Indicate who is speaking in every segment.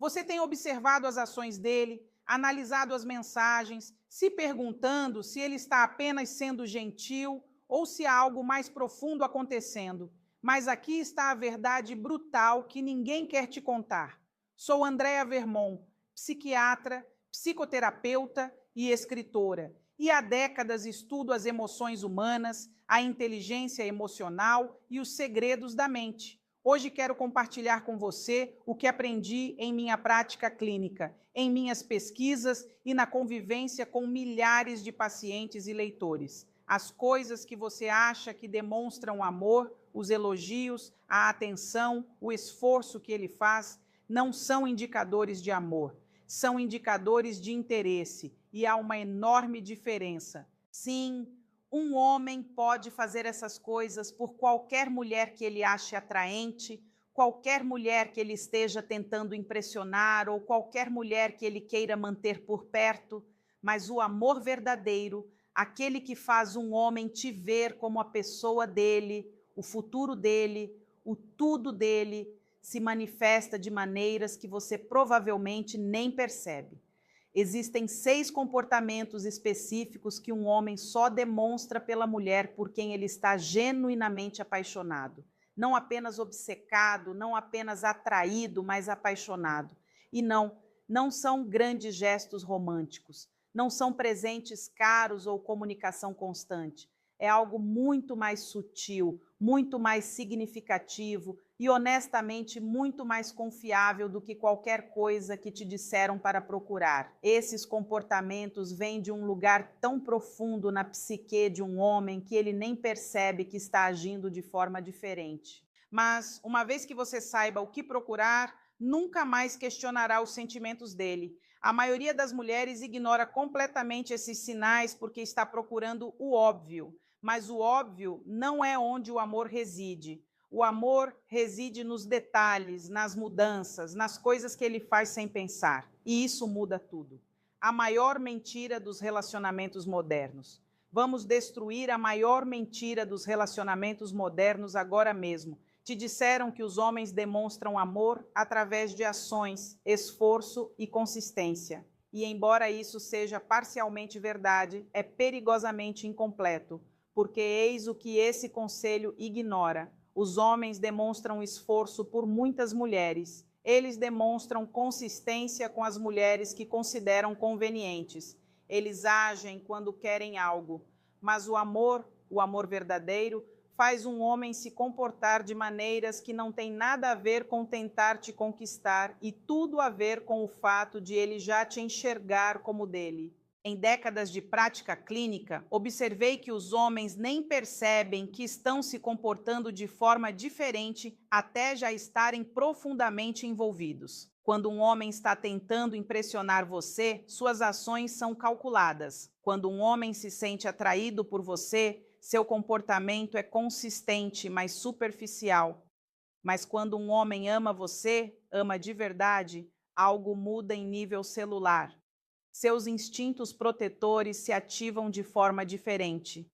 Speaker 1: Você tem observado as ações dele, analisado as mensagens, se perguntando se ele está apenas sendo gentil ou se há algo mais profundo acontecendo. Mas aqui está a verdade brutal que ninguém quer te contar. Sou Andréa Vermont, psiquiatra, psicoterapeuta e escritora. E há décadas estudo as emoções humanas, a inteligência emocional e os segredos da mente. Hoje quero compartilhar com você o que aprendi em minha prática clínica, em minhas pesquisas e na convivência com milhares de pacientes e leitores. As coisas que você acha que demonstram amor, os elogios, a atenção, o esforço que ele faz, não são indicadores de amor, são indicadores de interesse, e há uma enorme diferença. Sim, um homem pode fazer essas coisas por qualquer mulher que ele ache atraente, qualquer mulher que ele esteja tentando impressionar ou qualquer mulher que ele queira manter por perto, mas o amor verdadeiro, aquele que faz um homem te ver como a pessoa dele, o futuro dele, o tudo dele, se manifesta de maneiras que você provavelmente nem percebe. Existem 6 comportamentos específicos que um homem só demonstra pela mulher por quem ele está genuinamente apaixonado. Não apenas obcecado, não apenas atraído, mas apaixonado. E não são grandes gestos românticos, não são presentes caros ou comunicação constante. É algo muito mais sutil, muito mais significativo e, honestamente, muito mais confiável do que qualquer coisa que te disseram para procurar. Esses comportamentos vêm de um lugar tão profundo na psique de um homem que ele nem percebe que está agindo de forma diferente. Mas, uma vez que você saiba o que procurar, nunca mais questionará os sentimentos dele. A maioria das mulheres ignora completamente esses sinais porque está procurando o óbvio. Mas o óbvio não é onde o amor reside. O amor reside nos detalhes, nas mudanças, nas coisas que ele faz sem pensar. E isso muda tudo. A maior mentira dos relacionamentos modernos. Vamos destruir a maior mentira dos relacionamentos modernos agora mesmo. Te disseram que os homens demonstram amor através de ações, esforço e consistência. E embora isso seja parcialmente verdade, é perigosamente incompleto. Porque eis o que esse conselho ignora. Os homens demonstram esforço por muitas mulheres. Eles demonstram consistência com as mulheres que consideram convenientes. Eles agem quando querem algo. Mas o amor verdadeiro, faz um homem se comportar de maneiras que não têm nada a ver com tentar te conquistar e tudo a ver com o fato de ele já te enxergar como dele. Em décadas de prática clínica, observei que os homens nem percebem que estão se comportando de forma diferente até já estarem profundamente envolvidos. Quando um homem está tentando impressionar você, suas ações são calculadas. Quando um homem se sente atraído por você, seu comportamento é consistente, mas superficial. Mas quando um homem ama você, ama de verdade, algo muda em nível celular. Seus instintos protetores se ativam de forma diferente.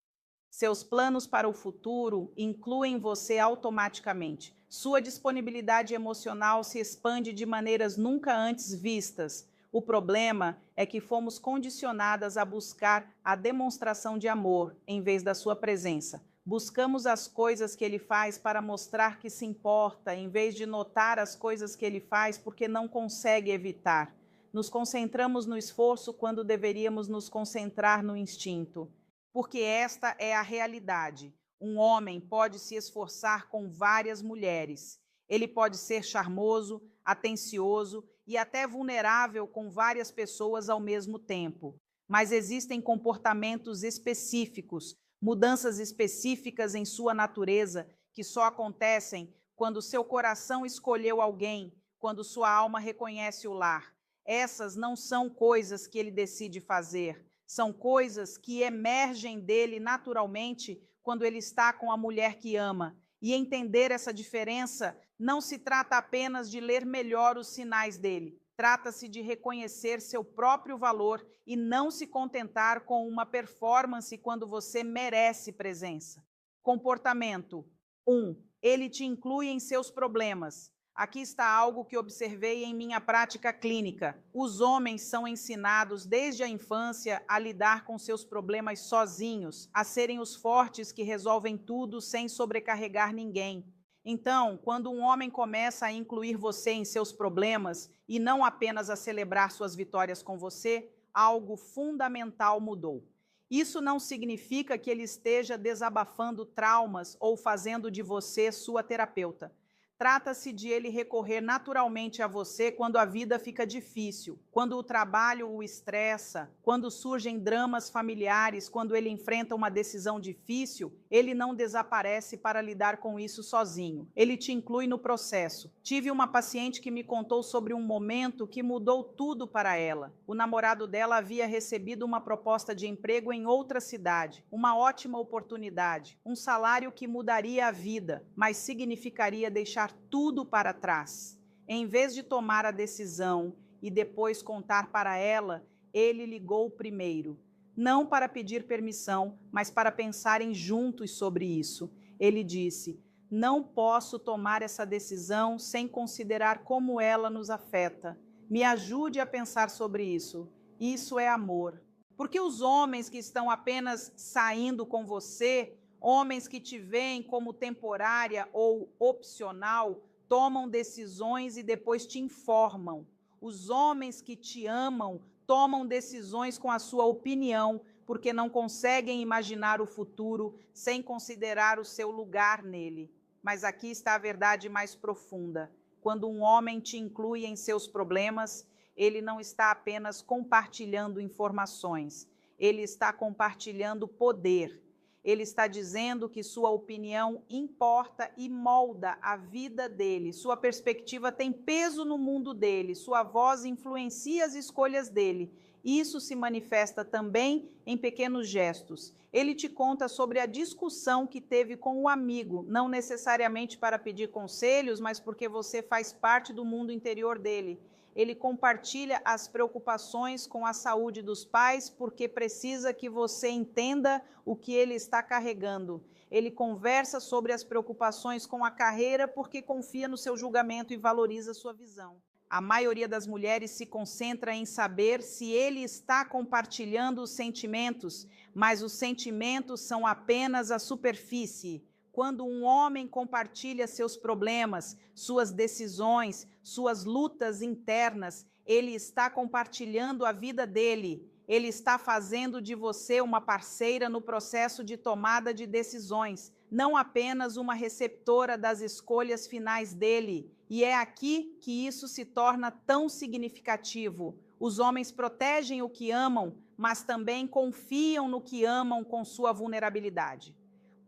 Speaker 1: Seus planos para o futuro incluem você automaticamente. Sua disponibilidade emocional se expande de maneiras nunca antes vistas. O problema é que fomos condicionadas a buscar a demonstração de amor em vez da sua presença. Buscamos as coisas que ele faz para mostrar que se importa, em vez de notar as coisas que ele faz porque não consegue evitar. Nos concentramos no esforço quando deveríamos nos concentrar no instinto. Porque esta é a realidade. Um homem pode se esforçar com várias mulheres. Ele pode ser charmoso, atencioso e até vulnerável com várias pessoas ao mesmo tempo. Mas existem comportamentos específicos, mudanças específicas em sua natureza que só acontecem quando seu coração escolheu alguém, quando sua alma reconhece o lar. Essas não são coisas que ele decide fazer, são coisas que emergem dele naturalmente quando ele está com a mulher que ama. E entender essa diferença não se trata apenas de ler melhor os sinais dele, trata-se de reconhecer seu próprio valor e não se contentar com uma performance quando você merece presença. Comportamento 1. Ele te inclui em seus problemas. Aqui está algo que observei em minha prática clínica. Os homens são ensinados desde a infância a lidar com seus problemas sozinhos, a serem os fortes que resolvem tudo sem sobrecarregar ninguém. Então, quando um homem começa a incluir você em seus problemas e não apenas a celebrar suas vitórias com você, algo fundamental mudou. Isso não significa que ele esteja desabafando traumas ou fazendo de você sua terapeuta. Trata-se de ele recorrer naturalmente a você quando a vida fica difícil, quando o trabalho o estressa, quando surgem dramas familiares, quando ele enfrenta uma decisão difícil, ele não desaparece para lidar com isso sozinho. Ele te inclui no processo. Tive uma paciente que me contou sobre um momento que mudou tudo para ela. O namorado dela havia recebido uma proposta de emprego em outra cidade, uma ótima oportunidade, um salário que mudaria a vida, mas significaria deixar tudo para trás. Em vez de tomar a decisão e depois contar para ela, ele ligou primeiro. Não para pedir permissão, mas para pensarem juntos sobre isso. Ele disse: não posso tomar essa decisão sem considerar como ela nos afeta. Me ajude a pensar sobre isso. Isso é amor. Porque os homens que estão apenas saindo com você, homens que te veem como temporária ou opcional, tomam decisões e depois te informam. Os homens que te amam tomam decisões com a sua opinião, porque não conseguem imaginar o futuro sem considerar o seu lugar nele. Mas aqui está a verdade mais profunda. Quando um homem te inclui em seus problemas, ele não está apenas compartilhando informações, ele está compartilhando poder. Ele está dizendo que sua opinião importa e molda a vida dele. Sua perspectiva tem peso no mundo dele. Sua voz influencia as escolhas dele. Isso se manifesta também em pequenos gestos. Ele te conta sobre a discussão que teve com o amigo, não necessariamente para pedir conselhos, mas porque você faz parte do mundo interior dele. Ele compartilha as preocupações com a saúde dos pais porque precisa que você entenda o que ele está carregando. Ele conversa sobre as preocupações com a carreira porque confia no seu julgamento e valoriza sua visão. A maioria das mulheres se concentra em saber se ele está compartilhando os sentimentos, mas os sentimentos são apenas a superfície. Quando um homem compartilha seus problemas, suas decisões, suas lutas internas, ele está compartilhando a vida dele. Ele está fazendo de você uma parceira no processo de tomada de decisões, não apenas uma receptora das escolhas finais dele. E é aqui que isso se torna tão significativo. Os homens protegem o que amam, mas também confiam no que amam com sua vulnerabilidade.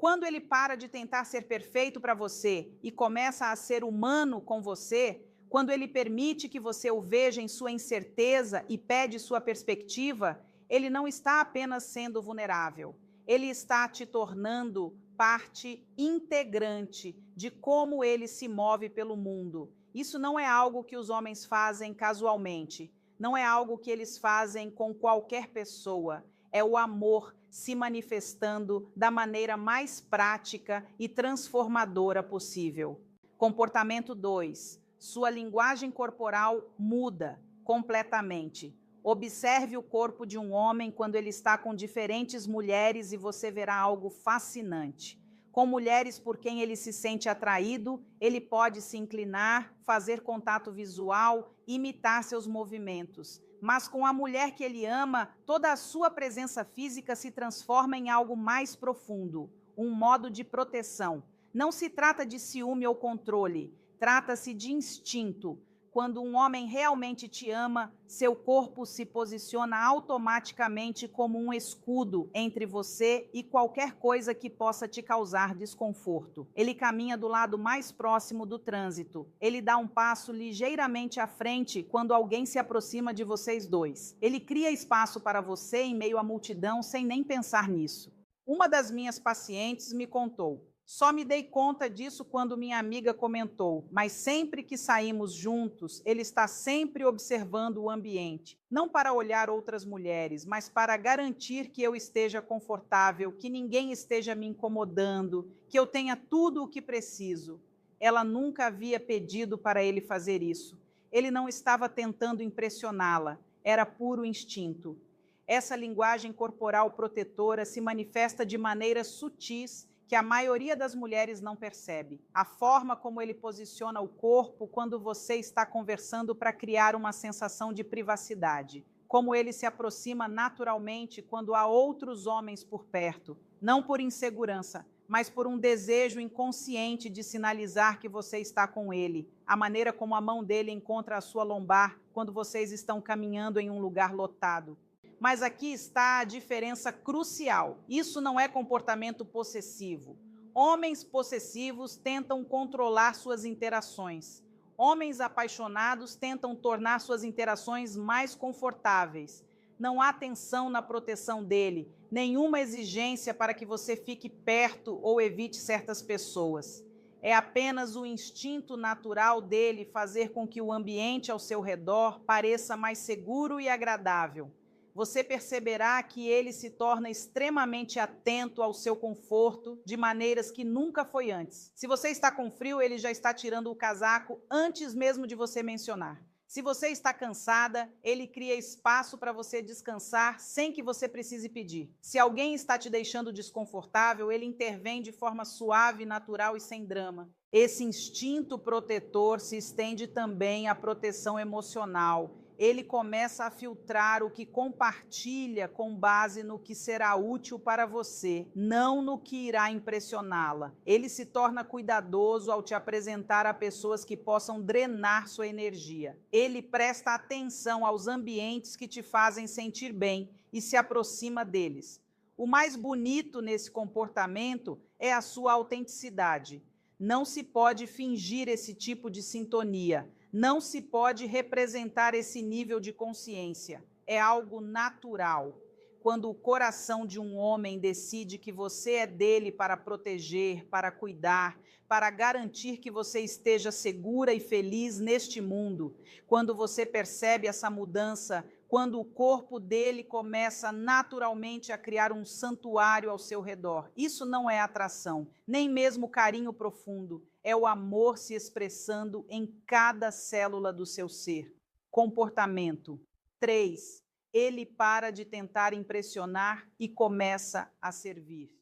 Speaker 1: Quando ele para de tentar ser perfeito para você e começa a ser humano com você, quando ele permite que você o veja em sua incerteza e pede sua perspectiva, ele não está apenas sendo vulnerável, ele está te tornando parte integrante de como ele se move pelo mundo. Isso não é algo que os homens fazem casualmente, não é algo que eles fazem com qualquer pessoa. É o amor se manifestando da maneira mais prática e transformadora possível. Comportamento 2. Sua linguagem corporal muda completamente. Observe o corpo de um homem quando ele está com diferentes mulheres e você verá algo fascinante. Com mulheres por quem ele se sente atraído, ele pode se inclinar, fazer contato visual, imitar seus movimentos. Mas com a mulher que ele ama, toda a sua presença física se transforma em algo mais profundo, um modo de proteção. Não se trata de ciúme ou controle, trata-se de instinto. Quando um homem realmente te ama, seu corpo se posiciona automaticamente como um escudo entre você e qualquer coisa que possa te causar desconforto. Ele caminha do lado mais próximo do trânsito. Ele dá um passo ligeiramente à frente quando alguém se aproxima de vocês dois. Ele cria espaço para você em meio à multidão sem nem pensar nisso. Uma das minhas pacientes me contou: só me dei conta disso quando minha amiga comentou, mas sempre que saímos juntos, ele está sempre observando o ambiente, não para olhar outras mulheres, mas para garantir que eu esteja confortável, que ninguém esteja me incomodando, que eu tenha tudo o que preciso. Ela nunca havia pedido para ele fazer isso. Ele não estava tentando impressioná-la, era puro instinto. Essa linguagem corporal protetora se manifesta de maneiras sutis que a maioria das mulheres não percebe. A forma como ele posiciona o corpo quando você está conversando para criar uma sensação de privacidade. Como ele se aproxima naturalmente quando há outros homens por perto, não por insegurança, mas por um desejo inconsciente de sinalizar que você está com ele. A maneira como a mão dele encontra a sua lombar quando vocês estão caminhando em um lugar lotado. Mas aqui está a diferença crucial. Isso não é comportamento possessivo. Homens possessivos tentam controlar suas interações. Homens apaixonados tentam tornar suas interações mais confortáveis. Não há tensão na proteção dele, nenhuma exigência para que você fique perto ou evite certas pessoas. É apenas o instinto natural dele fazer com que o ambiente ao seu redor pareça mais seguro e agradável. Você perceberá que ele se torna extremamente atento ao seu conforto de maneiras que nunca foi antes. Se você está com frio, ele já está tirando o casaco antes mesmo de você mencionar. Se você está cansada, ele cria espaço para você descansar sem que você precise pedir. Se alguém está te deixando desconfortável, ele intervém de forma suave, natural e sem drama. Esse instinto protetor se estende também à proteção emocional. Ele começa a filtrar o que compartilha com base no que será útil para você, não no que irá impressioná-la. Ele se torna cuidadoso ao te apresentar a pessoas que possam drenar sua energia. Ele presta atenção aos ambientes que te fazem sentir bem e se aproxima deles. O mais bonito nesse comportamento é a sua autenticidade. Não se pode fingir esse tipo de sintonia. Não se pode representar esse nível de consciência. É algo natural. Quando o coração de um homem decide que você é dele para proteger, para cuidar, para garantir que você esteja segura e feliz neste mundo, quando você percebe essa mudança, quando o corpo dele começa naturalmente a criar um santuário ao seu redor. Isso não é atração, nem mesmo carinho profundo. É o amor se expressando em cada célula do seu ser. Comportamento. 3. Ele para de tentar impressionar e começa a servir.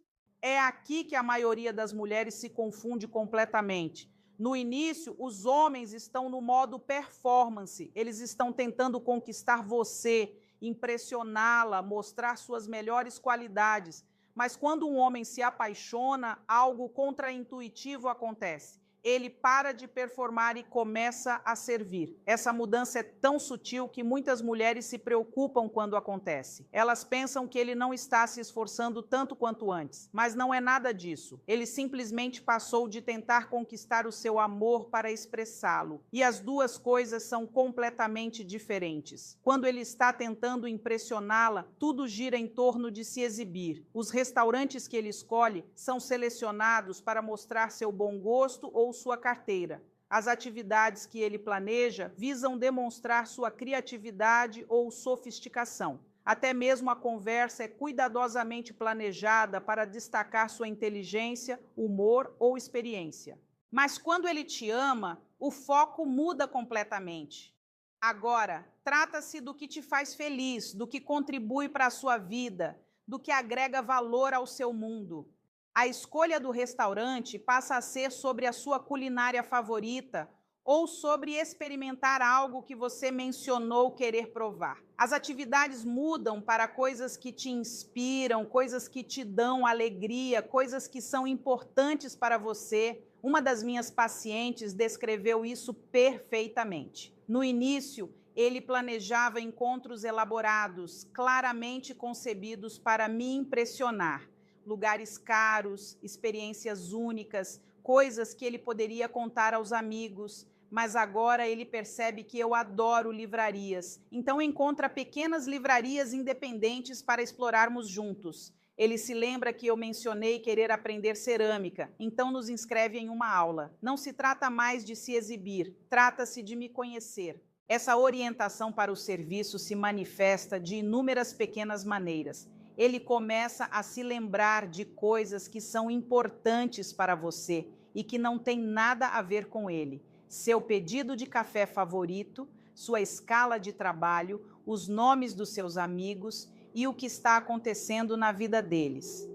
Speaker 1: É aqui que a maioria das mulheres se confunde completamente. No início, os homens estão no modo performance. Eles estão tentando conquistar você, impressioná-la, mostrar suas melhores qualidades. Mas quando um homem se apaixona, algo contraintuitivo acontece. Ele para de performar e começa a servir. Essa mudança é tão sutil que muitas mulheres se preocupam quando acontece. Elas pensam que ele não está se esforçando tanto quanto antes, mas não é nada disso. Ele simplesmente passou de tentar conquistar o seu amor para expressá-lo. E as duas coisas são completamente diferentes. Quando ele está tentando impressioná-la, tudo gira em torno de se exibir. Os restaurantes que ele escolhe são selecionados para mostrar seu bom gosto ou sua carteira. As atividades que ele planeja visam demonstrar sua criatividade ou sofisticação. Até mesmo a conversa é cuidadosamente planejada para destacar sua inteligência, humor ou experiência. Mas quando ele te ama, o foco muda completamente. Agora, trata-se do que te faz feliz, do que contribui para a sua vida, do que agrega valor ao seu mundo. A escolha do restaurante passa a ser sobre a sua culinária favorita ou sobre experimentar algo que você mencionou querer provar. As atividades mudam para coisas que te inspiram, coisas que te dão alegria, coisas que são importantes para você. Uma das minhas pacientes descreveu isso perfeitamente. No início, ele planejava encontros elaborados, claramente concebidos para me impressionar. Lugares caros, experiências únicas, coisas que ele poderia contar aos amigos, mas agora ele percebe que eu adoro livrarias, então encontra pequenas livrarias independentes para explorarmos juntos. Ele se lembra que eu mencionei querer aprender cerâmica, então nos inscreve em uma aula. Não se trata mais de se exibir, trata-se de me conhecer. Essa orientação para o serviço se manifesta de inúmeras pequenas maneiras. Ele começa a se lembrar de coisas que são importantes para você e que não tem nada a ver com ele. Seu pedido de café favorito, sua escala de trabalho, os nomes dos seus amigos e o que está acontecendo na vida deles.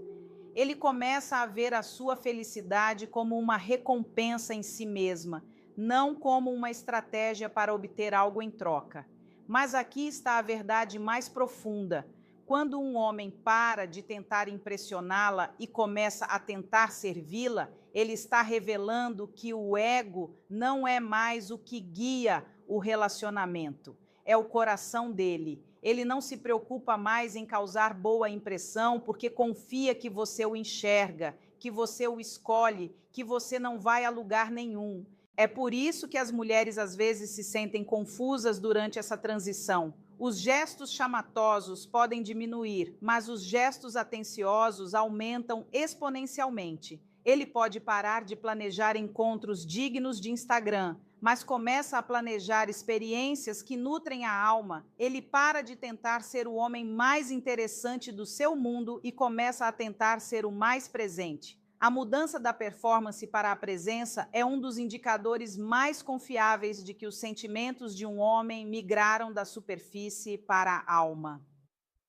Speaker 1: Ele começa a ver a sua felicidade como uma recompensa em si mesma, não como uma estratégia para obter algo em troca. Mas aqui está a verdade mais profunda. Quando um homem para de tentar impressioná-la e começa a tentar servi-la, ele está revelando que o ego não é mais o que guia o relacionamento, é o coração dele. Ele não se preocupa mais em causar boa impressão porque confia que você o enxerga, que você o escolhe, que você não vai a lugar nenhum. É por isso que as mulheres às vezes se sentem confusas durante essa transição. Os gestos chamatosos podem diminuir, mas os gestos atenciosos aumentam exponencialmente. Ele pode parar de planejar encontros dignos de Instagram, mas começa a planejar experiências que nutrem a alma. Ele para de tentar ser o homem mais interessante do seu mundo e começa a tentar ser o mais presente. A mudança da performance para a presença é um dos indicadores mais confiáveis de que os sentimentos de um homem migraram da superfície para a alma.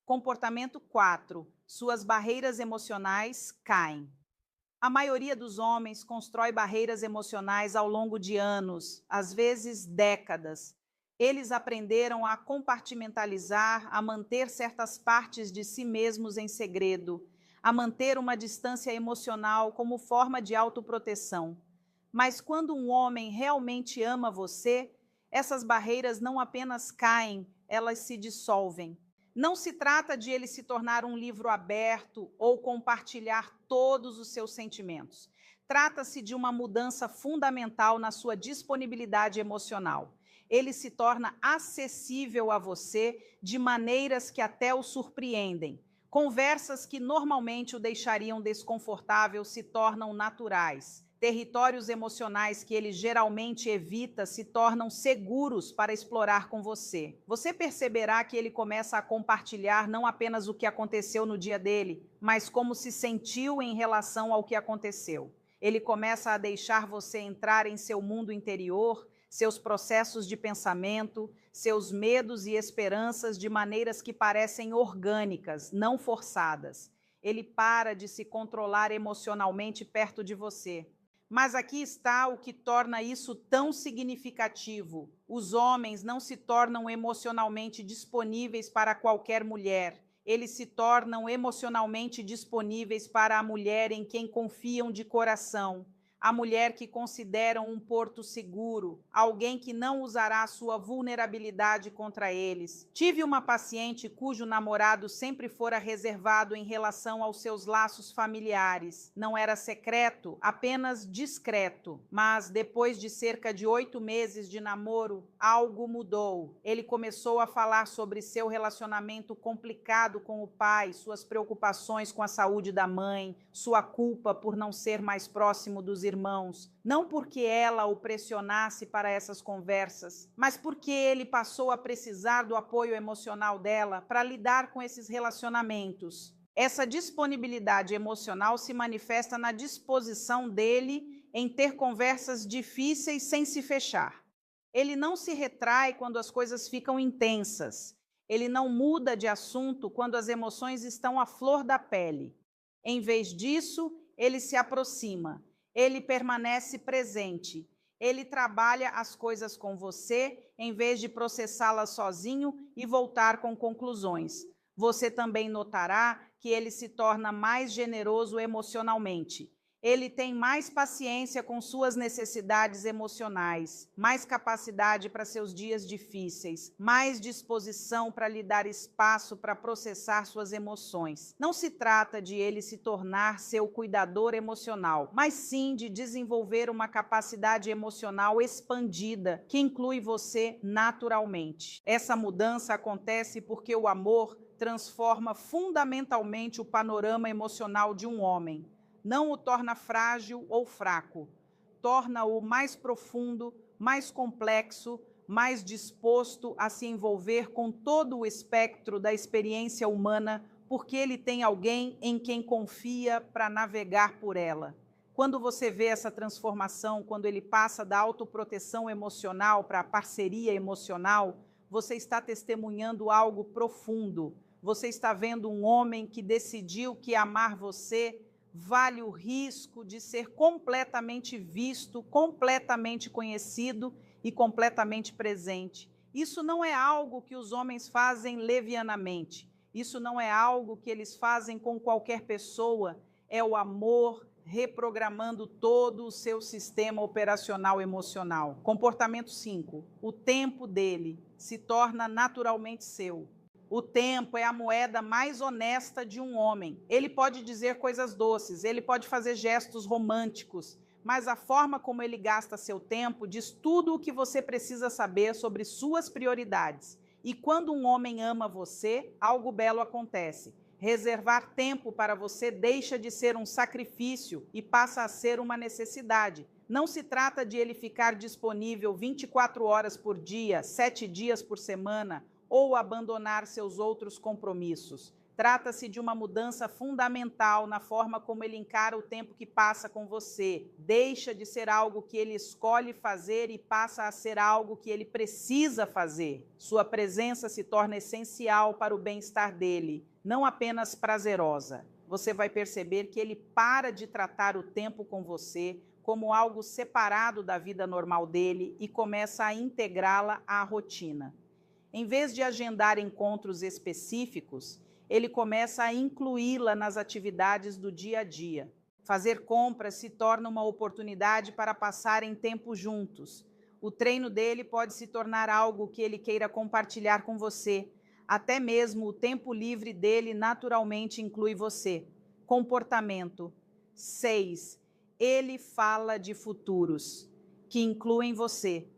Speaker 1: Comportamento 4. Suas barreiras emocionais caem. A maioria dos homens constrói barreiras emocionais ao longo de anos, às vezes décadas. Eles aprenderam a compartimentalizar, a manter certas partes de si mesmos em segredo, a manter uma distância emocional como forma de autoproteção. Mas quando um homem realmente ama você, essas barreiras não apenas caem, elas se dissolvem. Não se trata de ele se tornar um livro aberto ou compartilhar todos os seus sentimentos. Trata-se de uma mudança fundamental na sua disponibilidade emocional. Ele se torna acessível a você de maneiras que até o surpreendem. Conversas que normalmente o deixariam desconfortável se tornam naturais. Territórios emocionais que ele geralmente evita se tornam seguros para explorar com você. Você perceberá que ele começa a compartilhar não apenas o que aconteceu no dia dele, mas como se sentiu em relação ao que aconteceu. Ele começa a deixar você entrar em seu mundo interior, seus processos de pensamento, seus medos e esperanças de maneiras que parecem orgânicas, não forçadas. Ele para de se controlar emocionalmente perto de você. Mas aqui está o que torna isso tão significativo. Os homens não se tornam emocionalmente disponíveis para qualquer mulher. Eles se tornam emocionalmente disponíveis para a mulher em quem confiam de coração. A mulher que consideram um porto seguro, alguém que não usará sua vulnerabilidade contra eles. Tive uma paciente cujo namorado sempre fora reservado em relação aos seus laços familiares. Não era secreto, apenas discreto. Mas depois de cerca de 8 meses de namoro, algo mudou. Ele começou a falar sobre seu relacionamento complicado com o pai, suas preocupações com a saúde da mãe, sua culpa por não ser mais próximo dos irmãos, não porque ela o pressionasse para essas conversas, mas porque ele passou a precisar do apoio emocional dela para lidar com esses relacionamentos. Essa disponibilidade emocional se manifesta na disposição dele em ter conversas difíceis sem se fechar. Ele não se retrai quando as coisas ficam intensas. Ele não muda de assunto quando as emoções estão à flor da pele. Em vez disso, ele se aproxima. Ele permanece presente. Ele trabalha as coisas com você em vez de processá-las sozinho e voltar com conclusões. Você também notará que ele se torna mais generoso emocionalmente. Ele tem mais paciência com suas necessidades emocionais, mais capacidade para seus dias difíceis, mais disposição para lhe dar espaço para processar suas emoções. Não se trata de ele se tornar seu cuidador emocional, mas sim de desenvolver uma capacidade emocional expandida, que inclui você naturalmente. Essa mudança acontece porque o amor transforma fundamentalmente o panorama emocional de um homem. Não o torna frágil ou fraco, torna-o mais profundo, mais complexo, mais disposto a se envolver com todo o espectro da experiência humana, porque ele tem alguém em quem confia para navegar por ela. Quando você vê essa transformação, quando ele passa da autoproteção emocional para a parceria emocional, você está testemunhando algo profundo. Você está vendo um homem que decidiu que amar você vale o risco de ser completamente visto, completamente conhecido e completamente presente. Isso não é algo que os homens fazem levianamente. Isso não é algo que eles fazem com qualquer pessoa. É o amor reprogramando todo o seu sistema operacional emocional. Comportamento 5. O tempo dele se torna naturalmente seu. O tempo é a moeda mais honesta de um homem. Ele pode dizer coisas doces, ele pode fazer gestos românticos, mas a forma como ele gasta seu tempo diz tudo o que você precisa saber sobre suas prioridades. E quando um homem ama você, algo belo acontece. Reservar tempo para você deixa de ser um sacrifício e passa a ser uma necessidade. Não se trata de ele ficar disponível 24 horas por dia, 7 dias por semana, ou abandonar seus outros compromissos. Trata-se de uma mudança fundamental na forma como ele encara o tempo que passa com você. Deixa de ser algo que ele escolhe fazer e passa a ser algo que ele precisa fazer. Sua presença se torna essencial para o bem-estar dele, não apenas prazerosa. Você vai perceber que ele para de tratar o tempo com você como algo separado da vida normal dele e começa a integrá-la à rotina. Em vez de agendar encontros específicos, ele começa a incluí-la nas atividades do dia a dia. Fazer compras se torna uma oportunidade para passarem tempo juntos. O treino dele pode se tornar algo que ele queira compartilhar com você. Até mesmo o tempo livre dele naturalmente inclui você. Comportamento 6. Ele fala de futuros, que incluem você.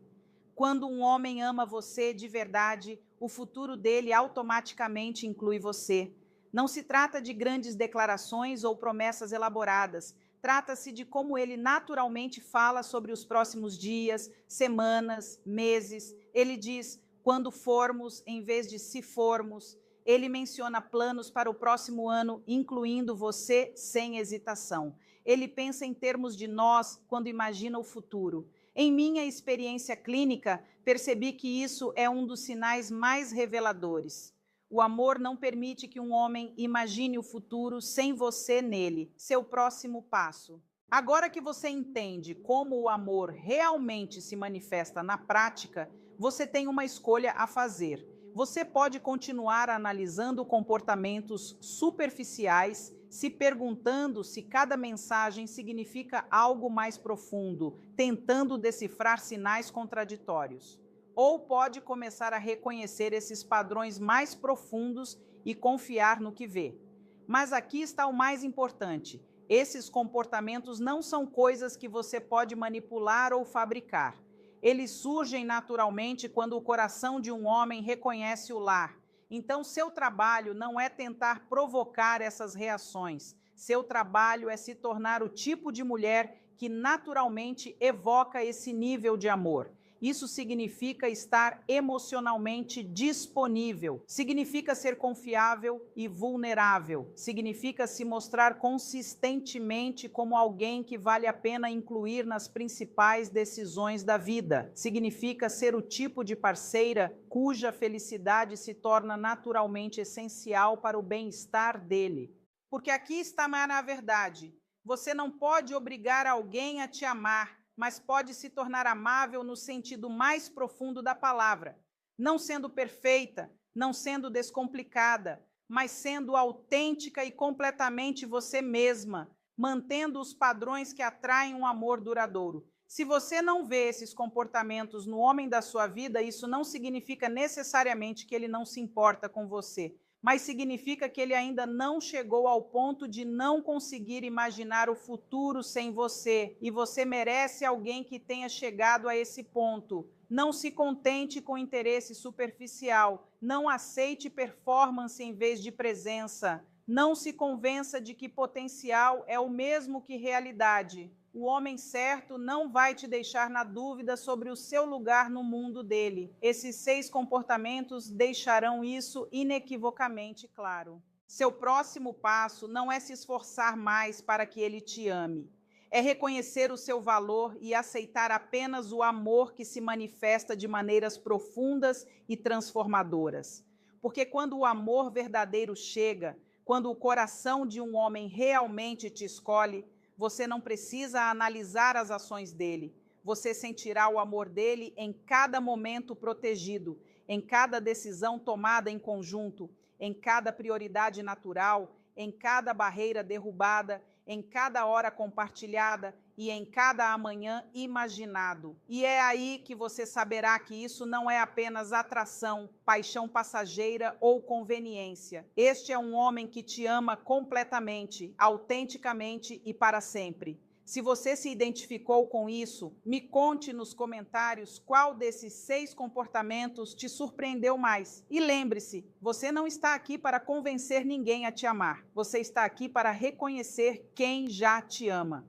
Speaker 1: Quando um homem ama você de verdade, o futuro dele automaticamente inclui você. Não se trata de grandes declarações ou promessas elaboradas. Trata-se de como ele naturalmente fala sobre os próximos dias, semanas, meses. Ele diz quando formos em vez de se formos. Ele menciona planos para o próximo ano, incluindo você sem hesitação. Ele pensa em termos de nós quando imagina o futuro. Em minha experiência clínica, percebi que isso é um dos sinais mais reveladores. O amor não permite que um homem imagine o futuro sem você nele. Seu próximo passo. Agora que você entende como o amor realmente se manifesta na prática, você tem uma escolha a fazer. Você pode continuar analisando comportamentos superficiais, se perguntando se cada mensagem significa algo mais profundo, tentando decifrar sinais contraditórios. Ou pode começar a reconhecer esses padrões mais profundos e confiar no que vê. Mas aqui está o mais importante. Esses comportamentos não são coisas que você pode manipular ou fabricar. Eles surgem naturalmente quando o coração de um homem reconhece o lar. Então, seu trabalho não é tentar provocar essas reações. Seu trabalho é se tornar o tipo de mulher que naturalmente evoca esse nível de amor. Isso significa estar emocionalmente disponível, significa ser confiável e vulnerável, significa se mostrar consistentemente como alguém que vale a pena incluir nas principais decisões da vida, significa ser o tipo de parceira cuja felicidade se torna naturalmente essencial para o bem-estar dele. Porque aqui está a verdade. Você não pode obrigar alguém a te amar, mas pode se tornar amável no sentido mais profundo da palavra, não sendo perfeita, não sendo descomplicada, mas sendo autêntica e completamente você mesma, mantendo os padrões que atraem um amor duradouro. Se você não vê esses comportamentos no homem da sua vida, isso não significa necessariamente que ele não se importa com você, mas significa que ele ainda não chegou ao ponto de não conseguir imaginar o futuro sem você, e você merece alguém que tenha chegado a esse ponto. Não se contente com interesse superficial, não aceite performance em vez de presença, não se convença de que potencial é o mesmo que realidade. O homem certo não vai te deixar na dúvida sobre o seu lugar no mundo dele. Esses 6 comportamentos deixarão isso inequivocamente claro. Seu próximo passo não é se esforçar mais para que ele te ame. É reconhecer o seu valor e aceitar apenas o amor que se manifesta de maneiras profundas e transformadoras. Porque quando o amor verdadeiro chega, quando o coração de um homem realmente te escolhe, você não precisa analisar as ações dele. Você sentirá o amor dele em cada momento protegido, em cada decisão tomada em conjunto, em cada prioridade natural, em cada barreira derrubada, em cada hora compartilhada e em cada amanhã imaginado. E é aí que você saberá que isso não é apenas atração, paixão passageira ou conveniência. Este é um homem que te ama completamente, autenticamente e para sempre. Se você se identificou com isso, me conte nos comentários qual desses 6 comportamentos te surpreendeu mais. E lembre-se, você não está aqui para convencer ninguém a te amar. Você está aqui para reconhecer quem já te ama.